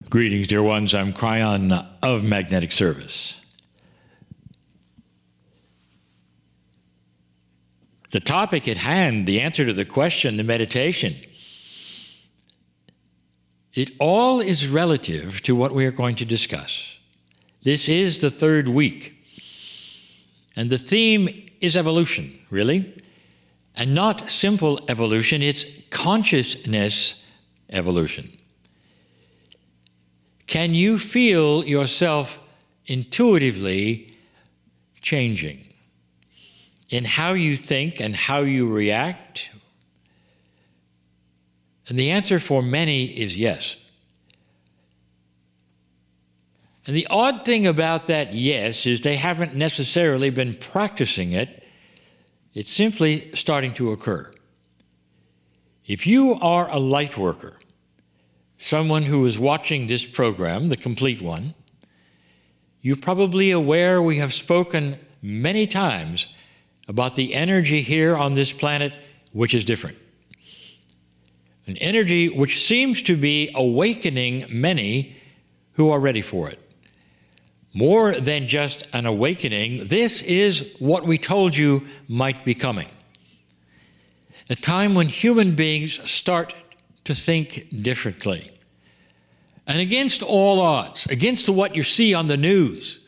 Greetings, dear ones. I'm Kryon of Magnetic Service. The topic at hand, the answer to the question, the meditation, it all is relative to what we are going to discuss. This is the third week, and the theme is evolution, really, and not simple evolution, it's consciousness evolution. Can you feel yourself intuitively changing in how you think and how you react? And the answer for many is yes. And the odd thing about that yes is they haven't necessarily been practicing it. It's simply starting to occur. If you are a light worker, someone who is watching this program, the complete one, you're probably aware we have spoken many times about the energy here on this planet which is different. An energy which seems to be awakening many who are ready for it. More than just an awakening, this is what we told you might be coming. A time when human beings start to think differently. And against all odds, against what you see on the news,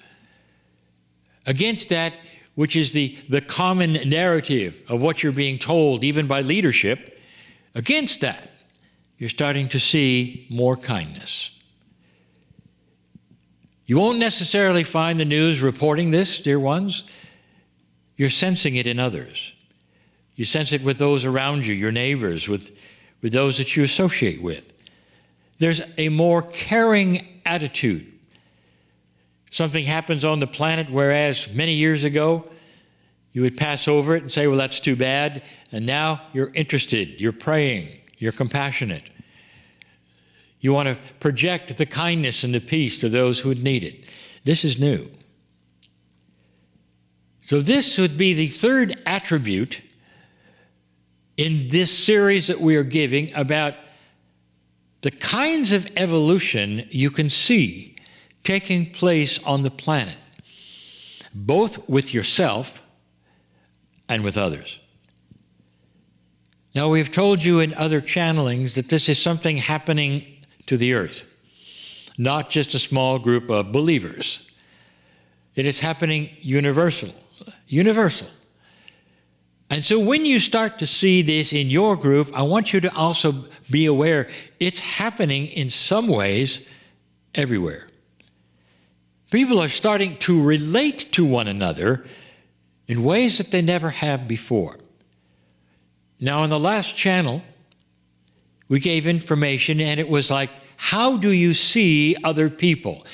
against that which is the common narrative of what you're being told, even by leadership, against that, you're starting to see more kindness. You won't necessarily find the news reporting this, dear ones. You're sensing it in others. You sense it with those around you, your neighbors, with those that you associate with. There's a more caring attitude. Something happens on the planet, whereas many years ago, you would pass over it and say, well, that's too bad. And now you're interested, you're praying, you're compassionate. You want to project the kindness and the peace to those who would need it. This is new. So this would be the third attribute in this series that we are giving about the kinds of evolution you can see taking place on the planet, both with yourself and with others. Now, we've told you in other channelings that this is something happening to the earth, not just a small group of believers. It is happening universal. And so when you start to see this in your group, I want you to also be aware it's happening in some ways everywhere. People are starting to relate to one another in ways that they never have before. Now, in the last channel, we gave information, and it was like, how do you see other people?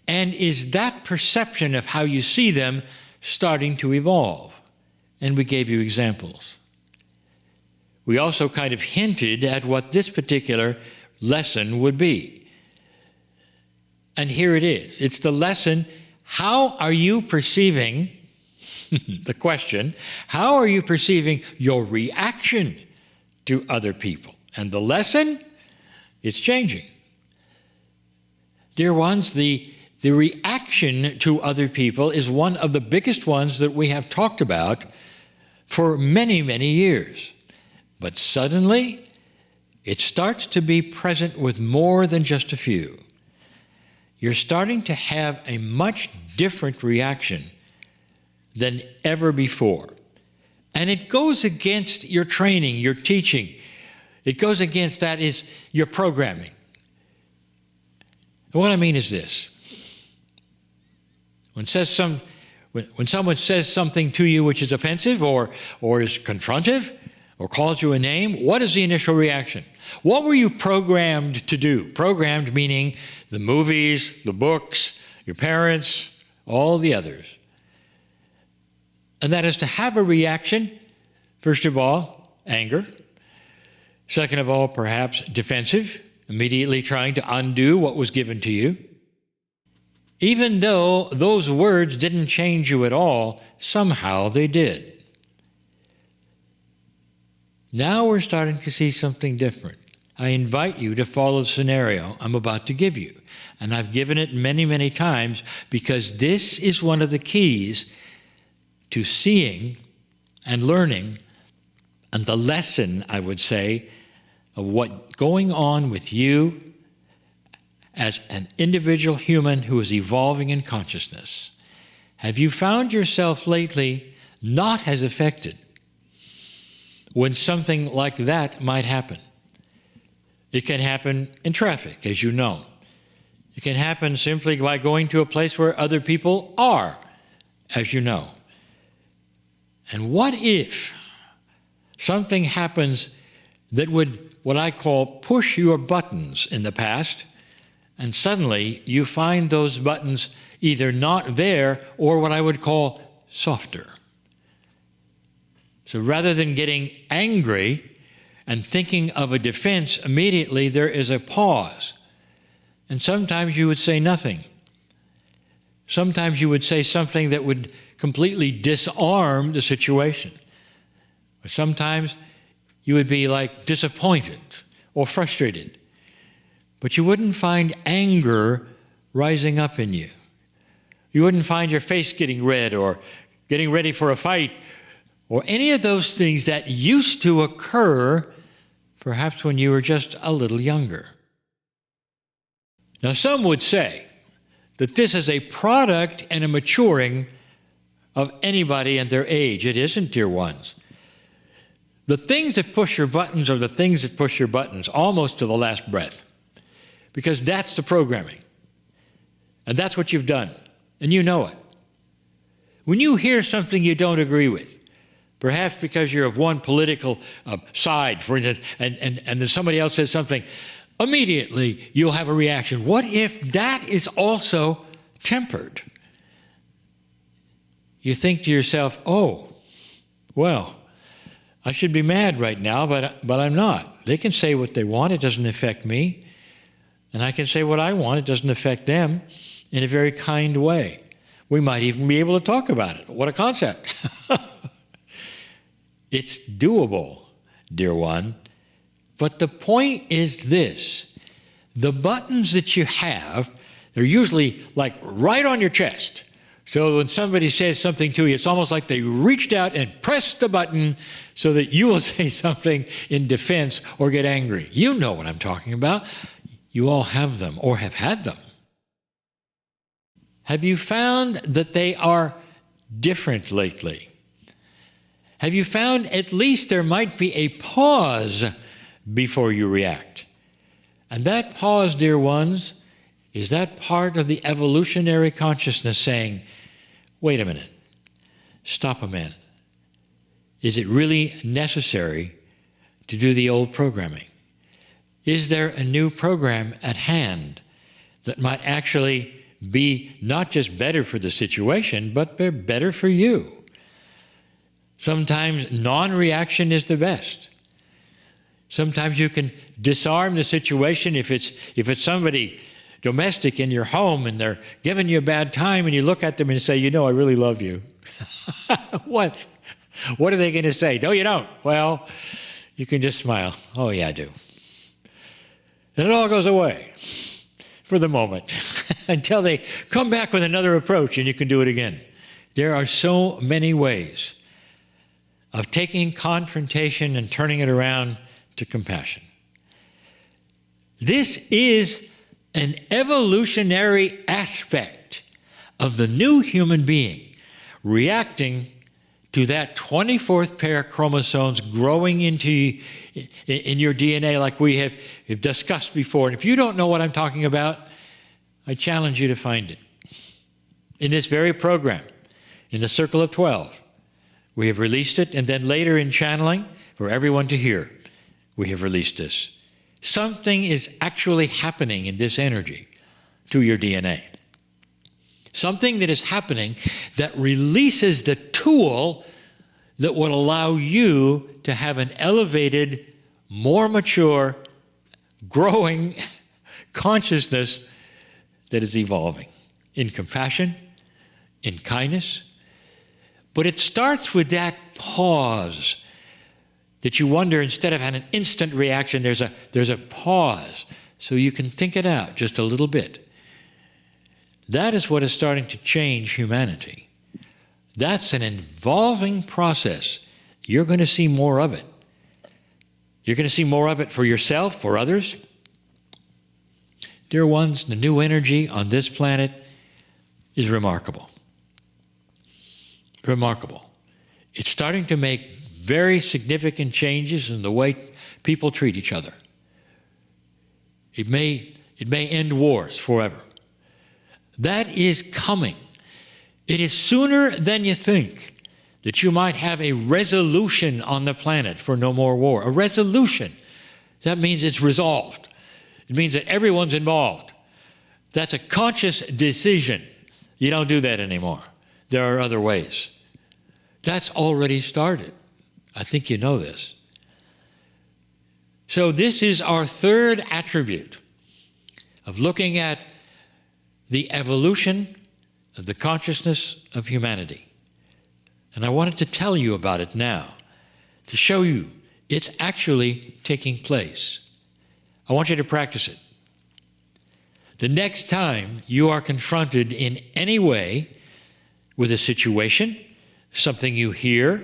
And is that perception of how you see them starting to evolve? And we gave you examples. We also kind of hinted at what this particular lesson would be. And here it is. It's the lesson, how are you perceiving, the question, how are you perceiving your reaction to other people? And the lesson, it's changing. Dear ones, the reaction to other people is one of the biggest ones that we have talked about for many, many years. But suddenly, it starts to be present with more than just a few. You're starting to have a much different reaction than ever before. And it goes against your training, your teaching. It goes against that is your programming. And what I mean is this. When someone says something to you which is offensive or is confrontive or calls you a name, what is the initial reaction? What were you programmed to do? Programmed meaning the movies, the books, your parents, all the others. And that is to have a reaction, first of all, anger. Second of all, perhaps defensive, immediately trying to undo what was given to you. Even though those words didn't change you at all, somehow they did. Now we're starting to see something different. I invite you to follow the scenario I'm about to give you. And I've given it many, many times because this is one of the keys to seeing and learning, and the lesson, I would say, of what's going on with you as an individual human who is evolving in consciousness. Have you found yourself lately not as affected when something like that might happen? It can happen in traffic, as you know. It can happen simply by going to a place where other people are, as you know. And what if something happens that would, what I call, push your buttons in the past, and suddenly you find those buttons either not there or what I would call softer? So rather than getting angry and thinking of a defense immediately, there is a pause. And sometimes you would say nothing. Sometimes you would say something that would completely disarm the situation. Or sometimes you would be like disappointed or frustrated. But you wouldn't find anger rising up in you. You wouldn't find your face getting red or getting ready for a fight or any of those things that used to occur perhaps when you were just a little younger. Now, some would say that this is a product and a maturing of anybody and their age. It isn't, dear ones. The things that push your buttons are the things that push your buttons almost to the last breath, because that's the programming. And that's what you've done, and you know it. When you hear something you don't agree with, perhaps because you're of one political side, for instance, and then somebody else says something, immediately you'll have a reaction. What if that is also tempered? You think to yourself, oh, well, I should be mad right now, but I'm not. They can say what they want. It doesn't affect me. And I can say what I want. It doesn't affect them in a very kind way. We might even be able to talk about it. What a concept. It's doable, dear one. But the point is this. The buttons that you have, they're usually like right on your chest. So when somebody says something to you, it's almost like they reached out and pressed the button so that you will say something in defense or get angry. You know what I'm talking about. You all have them or have had them. Have you found that they are different lately? Have you found at least there might be a pause before you react? And that pause, dear ones, is that part of the evolutionary consciousness saying, wait a minute, stop a minute. Is it really necessary to do the old programming? Is there a new program at hand that might actually be not just better for the situation, but better for you? Sometimes non-reaction is the best. Sometimes you can disarm the situation if it's somebody domestic in your home and they're giving you a bad time and you look at them and say, you know, I really love you. What are they going to say? No, you don't. Well, you can just smile. Oh, yeah, I do. And it all goes away for the moment until they come back with another approach and you can do it again. There are so many ways of taking confrontation and turning it around to compassion. This is an evolutionary aspect of the new human being reacting to that 24th pair of chromosomes growing in your DNA like we have discussed before. And if you don't know what I'm talking about, I challenge you to find it. In this very program, in the Circle of 12, we have released it, and then later in channeling, for everyone to hear, we have released this. Something is actually happening in this energy to your DNA. Something that is happening that releases the tool that will allow you to have an elevated, more mature, growing consciousness that is evolving in compassion, in kindness. But it starts with that pause. that you wonder, instead of an instant reaction, there's a pause so you can think it out just a little bit. That is what is starting to change humanity. That's an evolving process. You're going to see more of it. You're going to see more of it for yourself, for others. Dear ones, the new energy on this planet is remarkable. Remarkable. It's starting to make very significant changes in the way people treat each other. It may end wars forever. That is coming. It is sooner than you think that you might have a resolution on the planet for no more war. A resolution. That means it's resolved. It means that everyone's involved. That's a conscious decision. You don't do that anymore. There are other ways. That's already started. I think you know this. So this is our third attribute of looking at the evolution of the consciousness of humanity. And I wanted to tell you about it now, to show you it's actually taking place. I want you to practice it. The next time you are confronted in any way with a situation, something you hear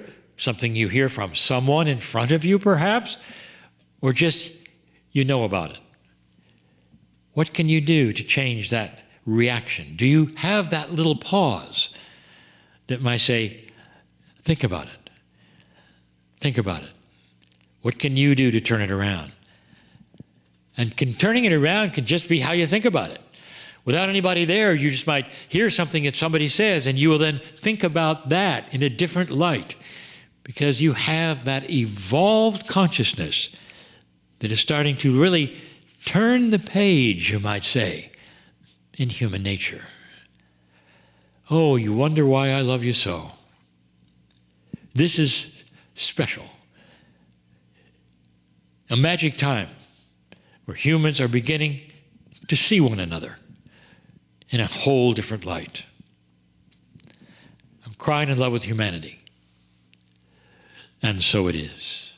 from someone in front of you perhaps, or just you know about it, what can you do to change that reaction? Do you have that little pause that might say, think about it. Think about it. What can you do to turn it around? And turning it around can just be how you think about it. Without anybody there, you just might hear something that somebody says, and you will then think about that in a different light, because you have that evolved consciousness that is starting to really turn the page, you might say, in human nature. Oh, you wonder why I love you so. This is special. A magic time where humans are beginning to see one another in a whole different light. I'm crying in love with humanity. And so it is.